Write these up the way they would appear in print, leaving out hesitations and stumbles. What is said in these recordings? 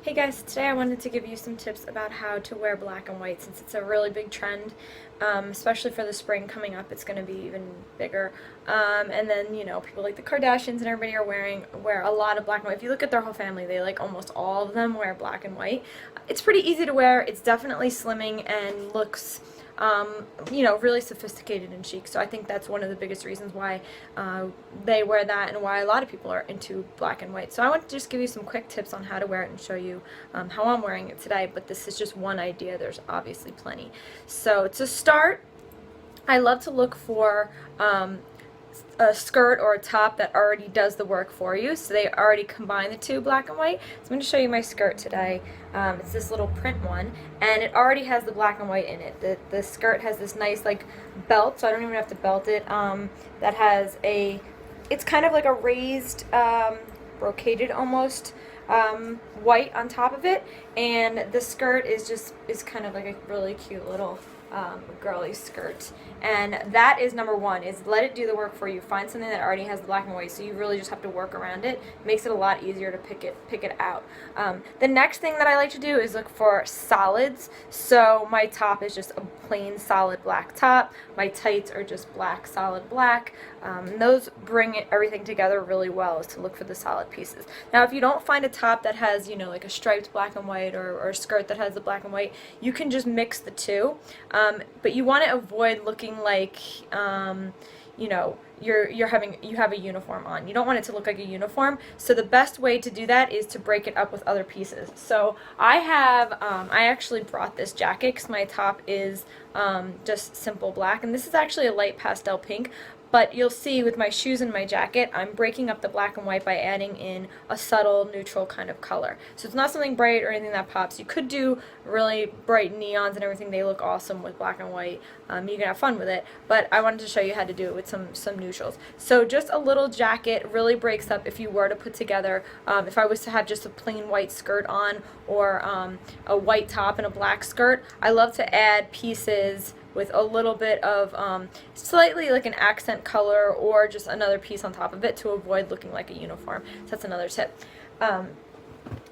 Hey guys, today I wanted to give you some tips about how to wear black and white since it's a really big trend, especially for the spring coming up. It's going to be even bigger. And then, people like the Kardashians and everybody wear a lot of black and white. If you look at their whole family, they like almost all of them wear black and white. It's pretty easy to wear. It's definitely slimming and looks really sophisticated and chic. So I think that's one of the biggest reasons why they wear that and why a lot of people are into black and white. So I want to just give you some quick tips on how to wear it and show you how I'm wearing it today. But this is just one idea. There's obviously plenty. So to start, I love to look for a skirt or a top that already does the work for you. So they already combine the two, black and white. So I'm going to show you my skirt today. It's this little print one, and it already has the black and white in it. The skirt has this nice like belt, so I don't even have to belt it, that has it's kind of like a raised, brocaded almost, white on top of it, and the skirt is kind of like a really cute little girly skirt. And that is number one, is let it do the work for you. Find something that already has the black and white, so you really just have to work around it. Makes it a lot easier to pick it out. The next thing that I like to do is look for solids. So my top is just a plain solid black top. My tights are just black, solid black. Those bring everything together really well, is to look for the solid pieces. Now if you don't find a top that has, like a striped black and white, or a skirt that has the black and white, you can just mix the two. But you want to avoid looking like you have a uniform on. You don't want it to look like a uniform. So the best way to do that is to break it up with other pieces. So I actually brought this jacket because my top is just simple black, and this is actually a light pastel pink. But you'll see with my shoes and my jacket, I'm breaking up the black and white by adding in a subtle neutral kind of color. So it's not something bright or anything that pops. You could do really bright neons and everything. They look awesome with black and white. You can have fun with it. But I wanted to show you how to do it with some neutrals. So just a little jacket really breaks up if you were to put together, if I was to have just a plain white skirt on, or a white top and a black skirt, I love to add pieces with a little bit of slightly like an accent color, or just another piece on top of it to avoid looking like a uniform. So that's another tip.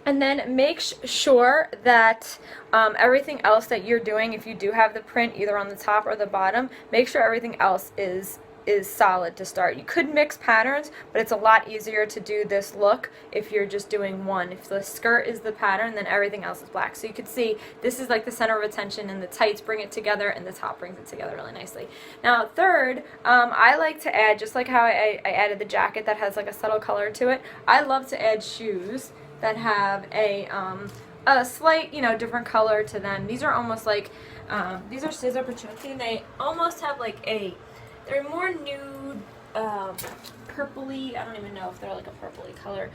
And then make sure that everything else that you're doing, if you do have the print either on the top or the bottom, make sure everything else is solid to start. You could mix patterns, but it's a lot easier to do this look if you're just doing one. If the skirt is the pattern, then everything else is black. So you can see this is like the center of attention, and the tights bring it together, and the top brings it together really nicely. Now third, I like to add, just like how I added the jacket that has like a subtle color to it, I love to add shoes that have a slight, different color to them. These are almost like, these are scissor Pachuti, and they almost have like they're more nude, purpley. I don't even know if they're like a purpley color.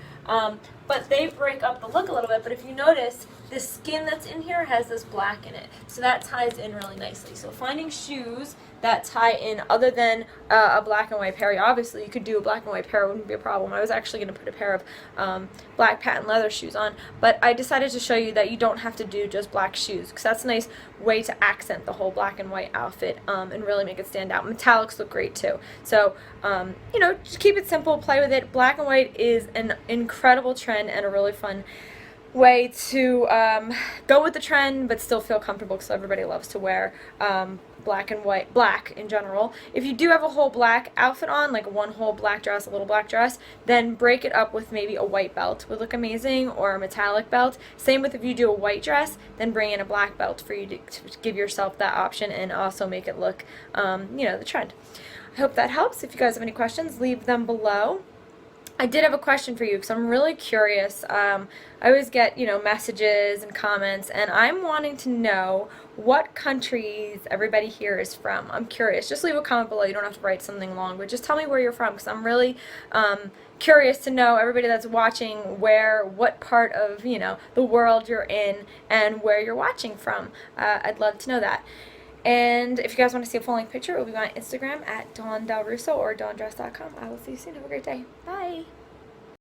But they break up the look a little bit. But if you notice, the skin that's in here has this black in it. So that ties in really nicely. So finding shoes that tie in other than a black and white pair. Obviously, you could do a black and white pair. It wouldn't be a problem. I was actually going to put a pair of black patent leather shoes on. But I decided to show you that you don't have to do just black shoes, because that's a nice way to accent the whole black and white outfit, and really make it stand out. Metallics look great too. So, just keep it simple, play with it. Black and white is an incredible trend and a really fun way to go with the trend but still feel comfortable, because everybody loves to wear black in general. If you do have a whole black outfit on, like one whole black dress, a little black dress, then break it up with maybe a white belt would look amazing, or a metallic belt. Same with if you do a white dress, then bring in a black belt for you to give yourself that option and also make it look the trend. I hope that helps. If you guys have any questions, leave them below. I did have a question for you, because I'm really curious. I always get, messages and comments, and I'm wanting to know what countries everybody here is from. I'm curious. Just leave a comment below. You don't have to write something long, but just tell me where you're from, because I'm really curious to know, everybody that's watching, what part of, the world you're in and where you're watching from. I'd love to know that. And if you guys want to see a full-length picture, it will be on Instagram at DawnDelRusso or DawnDress.com. I will see you soon. Have a great day. Bye.